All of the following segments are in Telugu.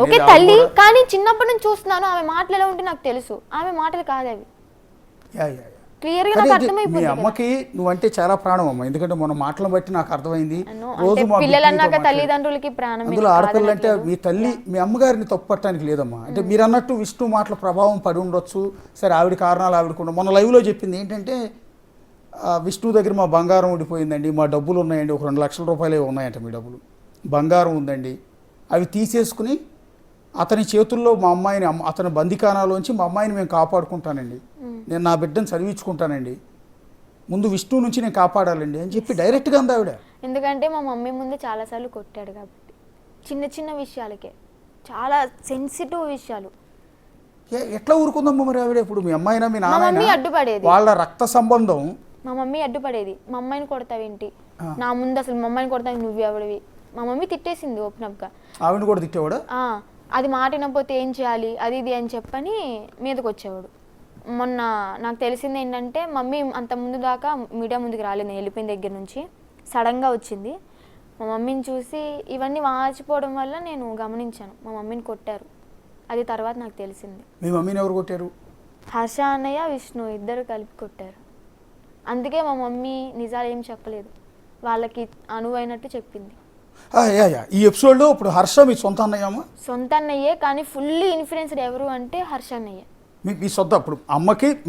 ఓకే తల్లి, కానీ చిన్నప్పటి నుంచి చూస్తున్నాను ఆమె మాటలు ఎలా ఉంటే నాకు తెలుసు, ఆమె మాటలు కాదు అవి. క్లియర్ గా నాకు మీ అర్థమైపోయింది. అమ్మకి నువ్వంటే చాలా ప్రాణం అమ్మ, ఎందుకంటే మన మాటలను బట్టి నాకు అర్థమైంది. రోజు పిల్లలన్నాక తల్లిదండ్రులకి ప్రాణం. అందులో ఆడపిల్లలు అంటే మీ తల్లి మీ అమ్మగారిని తప్పట్టడానికి లేదమ్మా. అంటే మీరు అన్నట్టు విష్ణు మాటల ప్రభావం పడి ఉండొచ్చు. సరే, ఆవిడ కారణాలు ఆవిడకుండా మొన్న లైవ్లో చెప్పింది ఏంటంటే, విష్ణు దగ్గర మా బంగారం ఉండిపోయిందండి, మా డబ్బులు ఉన్నాయండి, ఒక 2 లక్షల రూపాయలే ఉన్నాయంట మీ డబ్బులు, బంగారం ఉందండి, అవి తీసేసుకుని అతని చేతుల్లో మా అమ్మాయిని, అతని బందికానాలోంచి మా అమ్మాయిని మేము కాపాడుకుంటానండి, నేను నా బిడ్డను చదివించుకుంటానండి, ముందు విష్ణు నుంచి నేను కాపాడాలండి అని చెప్పి డైరెక్ట్గా అంది ఆవిడ. ఎందుకంటే మా మమ్మీ ముందు చాలాసార్లు కొట్టాడు కాబట్టి, చిన్న చిన్న విషయాలకే, చాలా సెన్సిటివ్ విషయాలు. ఎట్లా ఊరుకుందమ్మా మరి ఆవిడ? ఇప్పుడు మీ అమ్మాయినా మీ నాన్న అడ్డుపడేది, వాళ్ళ రక్త సంబంధం. మా మమ్మీ అడ్డుపడేది, మా అమ్మాయిని కొడతావేంటి, నా ముందు అసలు మా అమ్మాయిని కొడతావు నువ్వు ఎవడివి, మా మమ్మీ తిట్టేసింది ఓపెన్ అప్గా. ఆవిడ కూడా తిట్టేవాడు, అది మాట వినకపోతే ఏం చేయాలి అది ఇది అని చెప్పని మీదకి వచ్చేవాడు. మొన్న నాకు తెలిసింది ఏంటంటే, మమ్మీ అంత ముందు దాకా మీడియా ముందుకు రాలేదు, నేను వెళ్ళిపోయిన దగ్గర నుంచి సడన్గా వచ్చింది. మా మమ్మీని చూసి ఇవన్నీ వాచిపోవడం వల్ల నేను గమనించాను, మా మమ్మీని కొట్టారు. అది తర్వాత నాకు తెలిసింది. మీ మమ్మీని ఎవరు కొట్టారు? హర్ష అన్నయ్య, విష్ణు ఇద్దరు కలిపి కొట్టారు. అందుకే మా మమ్మీ నిజాలు ఏం చెప్పలేదు, వాళ్ళకి అనువైనట్టు చెప్పింది. ఈ ఎపిసోడ్లో ఇప్పుడు హర్ష మీ సొంత అన్నయ్యమ్మా? సొంత అన్నయ్యే, కానీ ఫుల్లీ ఇన్ఫ్లుయెన్స్డ్ ఎవరు అంటే హర్ష అన్నయ్య. మీ సొంత. ఇప్పుడు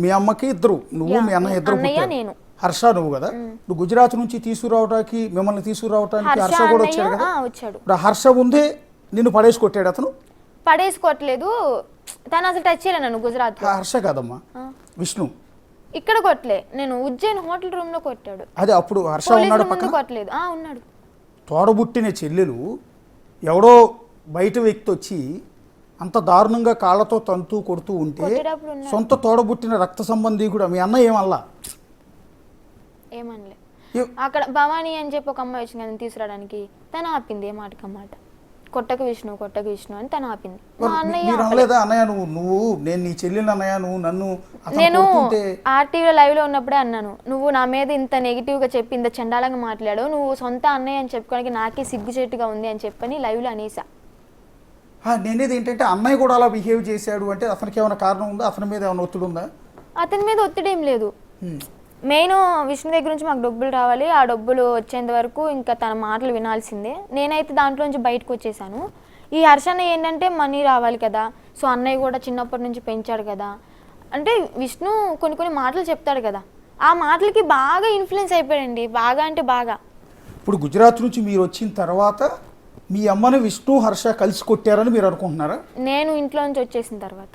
మీ అమ్మకి ఇద్దరు, నువ్వు మీ అన్నయ్య ఇద్దరు, నేను హర్ష నువ్వు కదా. ఇప్పుడు గుజరాత్ నుంచి తీసుకురావడానికి, మిమ్మల్ని తీసుకురావడానికి హర్ష కూడా వచ్చాడు కదా. ఇప్పుడు హర్ష ముందే నిన్ను పడేసి కొట్టాడు అతను? పడేసుకోవట్లేదు, తను అసలు టచ్ చేయలే నన్ను. గుజరాత్ హర్ష కాదమ్మా, విష్ణు. ఇక్కడ కొట్టలే, నేను ఉజ్జయిన్ హోటల్ రూమ్ లో కొట్టాడు. అదే అప్పుడు హర్ష ఉన్నాడు పక్కన? కొట్టలేదు, ఉన్నాడు. తోడబుట్టిన చెల్లెలు ఎవడో బయట వ్యక్తి వచ్చి అంత దారుణంగా కాళ్ళతో తంతూ కొడుతూ ఉంటే, సొంత తోడబుట్టిన రక్త సంబంధీకుడు మీ అన్న ఏమల్లా? ఏమనలే. అక్కడ భవానీ అని చెప్పి ఒక అమ్మాయి వచ్చింది కదా తీసుకురావడానికి, తను ఆపింది, ఏ మాటకి మాట, కొట్టకు విష్ణు అని తను ఆపింది. అన్నయ్య నువ్వు నేను నీ చెల్లెలు అన్నయ్య, నువ్వు నన్ను. నేను ఆర్టీవీలో లైవ్ లో ఉన్నప్పుడే అన్నాను, నువ్వు నా మీద ఇంత నెగిటివ్ గా చెప్పి ఇంత చండాలంగా మాట్లాడు, నువ్వు సొంత అన్నయ్య అని చెప్పుకోవడానికి నాకే సిగ్గుచేటుగా ఉంది అని చెప్పని లైవ్ లో అనేసా. నేనేది ఏంటంటే, అన్నయ్య కూడా అలా బిహేవ్ చేశాడు అంటే అతనికి ఏమైనా కారణం ఉందా? అతని మీద ఏమైనా ఒత్తిడి ఉందా? అతని మీద ఒత్తిడి ఏం లేదు. మెయిన్ విష్ణు దగ్గర నుంచి మాకు డబ్బులు రావాలి, ఆ డబ్బులు వచ్చేంత వరకు ఇంకా తన మాటలు వినాల్సిందే. నేనైతే దాంట్లోంచి బయటకు వచ్చేసాను. ఈ హర్షన్న ఏంటంటే మనీ రావాలి కదా, సో అన్నయ్య కూడా చిన్నప్పటి నుంచి పెంచాడు కదా, అంటే విష్ణు కొన్ని మాటలు చెప్తాడు కదా, ఆ మాటలకి బాగా ఇన్ఫ్లుయెన్స్ అయిపోయాడండి, బాగా అంటే బాగా. ఇప్పుడు గుజరాత్ నుంచి మీరు వచ్చిన తర్వాత మీ అమ్మని విష్ణు హర్ష కలిసి కొట్టారని మీరు అనుకుంటున్నారా? నేను ఇంట్లో నుంచి వచ్చేసిన తర్వాత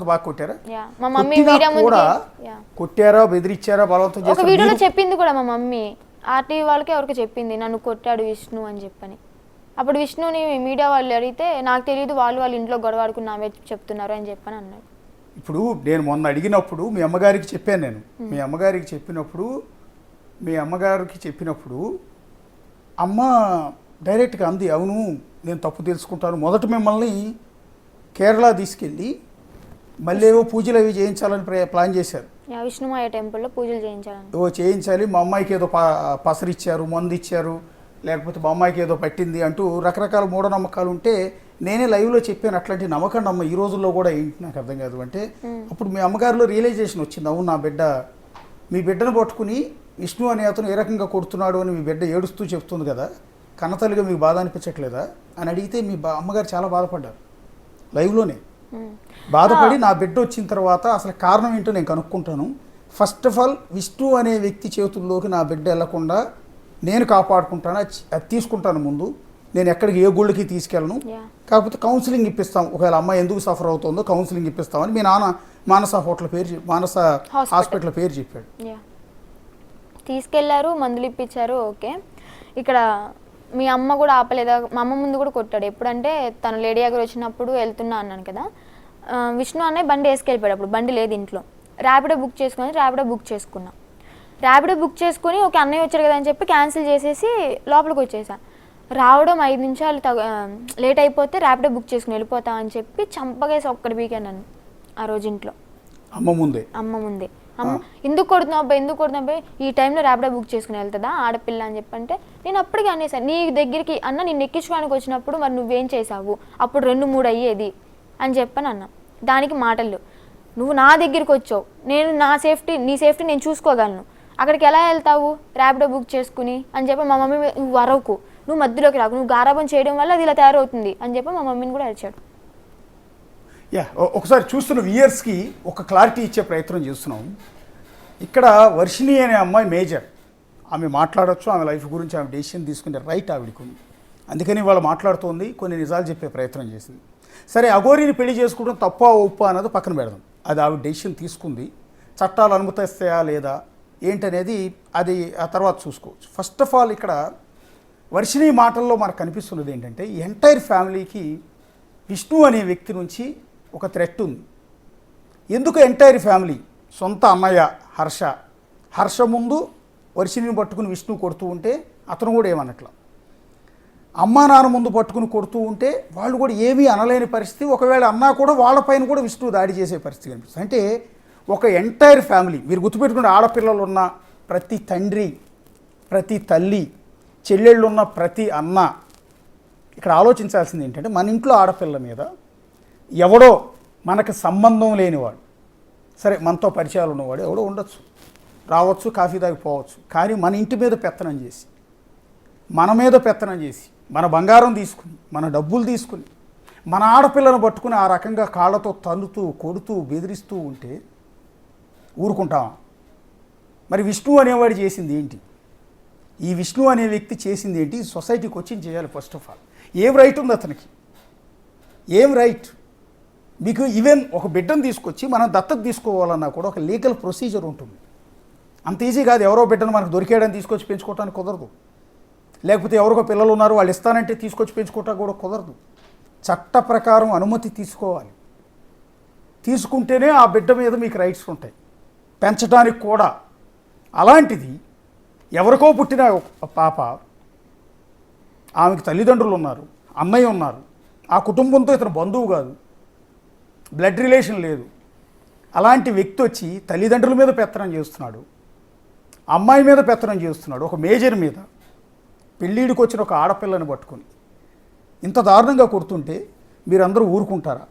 బాగా కొట్టారా? మా మమ్మీ వీడియో ముందు కొట్టారా, బెదిరించారా, బలవంతం చేశారా? ఒక వీడియోలో చెప్పింది కూడా మా మమ్మీ, ఆర్టీవీ వాళ్ళకి ఎవరికి చెప్పింది నన్ను కొట్టాడు విష్ణు అని చెప్పని. అప్పుడు విష్ణుని మీడియా వాళ్ళు అడిగితే, నాకు తెలియదు, వాళ్ళ ఇంట్లో గొడవ ఆడుకుని నావే చెప్తున్నారు అని చెప్పని అన్నాడు. ఇప్పుడు నేను మొన్న అడిగినప్పుడు మీ అమ్మగారికి చెప్పాను, నేను మీ అమ్మగారికి చెప్పినప్పుడు అమ్మ డైరెక్ట్గా అంది, అవును నేను తప్పు తెలుసుకుంటాను, మొదట మిమ్మల్ని కేరళ తీసుకెళ్ళి మళ్ళీ ఏవో పూజలు అవి చేయించాలని ప్లాన్ చేశారు. విష్ణుమాయ టెంపుల్లో పూజలు చేయించాలి, మా అమ్మాయికి ఏదో పసరిచ్చారు, మందు ఇచ్చారు, లేకపోతే మా అమ్మాయికి ఏదో పట్టింది అంటూ రకరకాల మూఢనమ్మకాలు ఉంటే నేనే లైవ్లో చెప్పాను, అట్లాంటి నమ్మకం అమ్మ ఈ రోజుల్లో కూడా ఏంటి నాకు అర్థం కాదు అంటే. అప్పుడు మీ అమ్మగారిలో రియలైజేషన్ వచ్చింది, అవును నా బిడ్డ, మీ బిడ్డను పట్టుకుని విష్ణు అనే అతను ఏ రకంగా కొడుతున్నాడు అని మీ బిడ్డ ఏడుస్తూ చెప్తుంది కదా, కన్నతల్లిగా మీకు బాధ అనిపించట్లేదా అని అడిగితే మీ అమ్మగారు చాలా బాధపడ్డారు లైవ్లోనే. బాధపడి నా బిడ్డ వచ్చిన తర్వాత అసలు కారణం ఏంటో నేను కనుక్కుంటాను, ఫస్ట్ ఆఫ్ ఆల్ విష్ణు అనే వ్యక్తి చేతుల్లోకి నా బిడ్డ వెళ్లకుండా నేను కాపాడుకుంటాను, అది తీసుకుంటాను ముందు, నేను ఎక్కడికి ఏ గుళ్ళకి తీసుకెళ్ళను, కాకపోతే కౌన్సిలింగ్ ఇప్పిస్తాం, ఒకవేళ అమ్మాయి ఎందుకు సఫర్ అవుతుందో కౌన్సిలింగ్ ఇప్పిస్తామని మీ నాన్న మానస హాస్పిటల్ పేరు చెప్పాడు. తీసుకెళ్లారు, మందులు ఇప్పించారు. ఓకే, ఇక్కడ మీ అమ్మ కూడా ఆపలేదా? మా అమ్మ ముందు కూడా కొట్టాడు. ఎప్పుడంటే తను లేడీ దగ్గర వచ్చినప్పుడు వెళ్తున్నా అన్నాను కదా, విష్ణు అన్నయ్య బండి వేసుకెళ్ళిపోయాడు, అప్పుడు బండి లేదు ఇంట్లో, ర్యాపిడో బుక్ చేసుకున్నా. ర్యాపిడో బుక్ చేసుకుని ఓకే అన్నయ్య వచ్చాడు కదా అని చెప్పి క్యాన్సిల్ చేసేసి లోపలికి వచ్చేసా. రావడం 5 నిమిషాలు లేట్ అయిపోతే ర్యాపిడో బుక్ చేసుకుని వెళ్ళిపోతా అని చెప్పి చంపగేసి ఒక్కడి బీకాను నన్ను ఆ రోజు ఇంట్లో, అమ్మ ముందే. అమ్మ ఎందుకు కొడుతున్నావు అబ్బాయి, ఎందుకు కొడుతున్నావు అబ్బాయి, ఈ టైంలో ర్యాపిడో బుక్ చేసుకుని వెళ్తుందా ఆడపిల్ల అని చెప్పంటే, నేను అప్పటికి అనేసాను, నీ దగ్గరికి అన్న నిన్ను ఎక్కించుకోవడానికి వచ్చినప్పుడు మరి నువ్వేం చేసావు, అప్పుడు 2-3 అయ్యేది అని చెప్పని అన్న. దానికి మాటలు, నువ్వు నా దగ్గరికి వచ్చావు, నేను నీ సేఫ్టీ నేను చూసుకోగలను, అక్కడికి ఎలా వెళ్తావు ర్యాపిడో బుక్ చేసుకుని అని చెప్పి మా మమ్మీ, నువ్వు అరవకు, నువ్వు మధ్యలోకి రాకు, నువ్వు గారాబం చేయడం వల్ల అది ఇలా తయారవుతుంది అని చెప్పి మా మమ్మీని కూడా అరిచాడు. ఒకసారి చూస్తున్న వ్యూయర్స్కి ఒక క్లారిటీ ఇచ్చే ప్రయత్నం చేస్తున్నాం. ఇక్కడ వర్షిణి అనే అమ్మాయి మేజర్, ఆమె మాట్లాడచ్చు, ఆమె లైఫ్ గురించి ఆమె డెసిషన్ తీసుకునే రైట్ ఆవిడకు ఉంది. అందుకని వాళ్ళు మాట్లాడుతోంది, కొన్ని నిజాలు చెప్పే ప్రయత్నం చేసింది. సరే, అఘోరిని పెళ్లి చేసుకోవడం తప్ప ఒప్ప అన్నది పక్కన పెడదాం, అది ఆవిడ డెసిషన్ తీసుకుంది. చట్టాలు అనుమతిస్తాయా లేదా ఏంటనేది అది ఆ తర్వాత చూసుకోవచ్చు. ఫస్ట్ ఆఫ్ ఆల్ ఇక్కడ వర్షిణి మాటల్లో మనకు కనిపిస్తున్నది ఏంటంటే, ఈ ఎంటైర్ ఫ్యామిలీకి విష్ణు అనే వ్యక్తి నుంచి ఒక థ్రెట్ ఉంది. ఎందుకు ఎంటైర్ ఫ్యామిలీ, సొంత అన్నయ్య హర్ష ముందు వర్షిణిని పట్టుకుని విష్ణు కొడుతూ ఉంటే అతను కూడా ఏమన్నట్ల, అమ్మా నాన్న ముందు పట్టుకుని కొడుతూ ఉంటే వాళ్ళు కూడా ఏమీ అనలేని పరిస్థితి, ఒకవేళ అన్నా కూడా వాళ్ళపైన కూడా విష్ణు దాడి చేసే పరిస్థితి కనిపిస్తుంది. అంటే ఒక ఎంటైర్ ఫ్యామిలీ, మీరు గుర్తుపెట్టుకునే ఆడపిల్లలు ఉన్న ప్రతి తండ్రి, ప్రతి తల్లి, చెల్లెళ్ళు ఉన్న ప్రతి అన్న ఇక్కడ ఆలోచించాల్సింది ఏంటంటే, మన ఇంట్లో ఆడపిల్ల మీద ఎవడో మనకు సంబంధం లేనివాడు, సరే మనతో పరిచయాలు ఉన్నవాడు ఎవడో ఉండొచ్చు, రావచ్చు, కాఫీ తాగిపోవచ్చు, కానీ మన ఇంటి మీద పెత్తనం చేసి, మన మీద పెత్తనం చేసి, మన బంగారం తీసుకుని, మన డబ్బులు తీసుకుని, మన ఆడపిల్లను పట్టుకుని ఆ రకంగా కాళ్ళతో తన్నుతూ కొడుతూ బెదిరిస్తూ ఉంటే ఊరుకుంటామా? మరి విష్ణు అనేవాడు చేసింది ఏంటి? ఈ విష్ణు అనే వ్యక్తి చేసింది ఏంటి? సొసైటీకి వచ్చి చేయాలి. ఫస్ట్ ఆఫ్ ఆల్ ఏం రైట్ ఉంది అతనికి? ఏం రైట్? మీకు ఈవెన్ ఒక బిడ్డను తీసుకొచ్చి మనం దత్తత తీసుకోవాలన్నా కూడా ఒక లీగల్ ప్రొసీజర్ ఉంటుంది. అంత ఈజీ కాదు, ఎవరో బిడ్డను మనకు దొరికేయడానికి తీసుకొచ్చి పెంచుకోవడానికి కుదరదు. లేకపోతే ఎవరికో పిల్లలు ఉన్నారు వాళ్ళు ఇస్తానంటే తీసుకొచ్చి పెంచుకోవటానికి కూడా కుదరదు. చట్ట ప్రకారం అనుమతి తీసుకోవాలి. తీసుకుంటేనే ఆ బిడ్డ మీద మీకు రైట్స్ ఉంటాయి, పెంచడానికి కూడా. అలాంటిది ఎవరికో పుట్టిన పాప, ఆమెకు తల్లిదండ్రులు ఉన్నారు, అన్నయ్య ఉన్నారు, ఆ కుటుంబంతో ఇతను బంధువు కాదు, బ్లడ్ రిలేషన్ లేదు, అలాంటి వ్యక్తి వచ్చి తల్లిదండ్రుల మీద పెత్తనం చేస్తున్నాడు, అమ్మాయి మీద పెత్తనం చేస్తున్నాడు, ఒక మేజర్ మీద, పెళ్ళిడికి వచ్చిన ఒక ఆడపిల్లని పట్టుకొని ఇంత దారుణంగా కొడుతుంటే మీరందరూ ఊరుకుంటారా?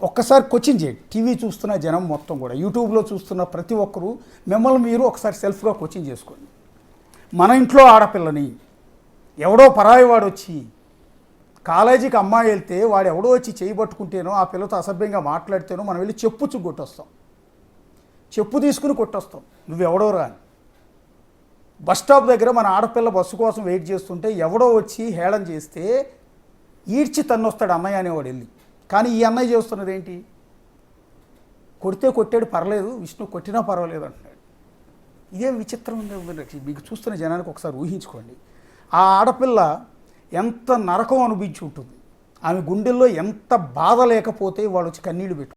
ఒక్కసారి క్వశ్చన్ చేయండి. టీవీ చూస్తున్న జనం మొత్తం కూడా, యూట్యూబ్లో చూస్తున్న ప్రతి ఒక్కరూ మిమ్మల్ని మీరు ఒకసారి సెల్ఫ్గా క్వశ్చన్ చేసుకోండి. మన ఇంట్లో ఆడపిల్లని ఎవడో పరాయి వాడు వచ్చి, కాలేజీకి అమ్మాయి వెళ్తే వాడు ఎవడో వచ్చి చేయి పట్టుకుంటేనో, ఆ పిల్లతో అసభ్యంగా మాట్లాడితేనో మనం వెళ్ళి చెప్పు కొట్టొస్తాం, చెప్పు తీసుకుని కొట్టొస్తాం, నువ్వెవడో రాని. బస్ స్టాప్ దగ్గర మన ఆడపిల్ల బస్సు కోసం వెయిట్ చేస్తుంటే ఎవడో వచ్చి హేళన చేస్తే ఈడ్చి తన్నొస్తాడు అన్నయ్య అనేవాడు వెళ్ళి. కానీ ఈ అన్నయ్య చేస్తున్నది ఏంటి? కొడితే కొట్టాడు పర్లేదు, విష్ణు కొట్టినా పర్వాలేదు అంటున్నాడు. ఇదేం విచిత్రం ఉంది మీకు చూస్తున్న జనానికి ఒకసారి ఊహించుకోండి. ఆ ఆడపిల్ల ఎంత నరకం అనిపించి ఉంటుంది, ఆమె గుండెల్లో ఎంత బాధ లేకపోతే వాళ్ళు వచ్చి కన్నీళ్ళు పెట్టు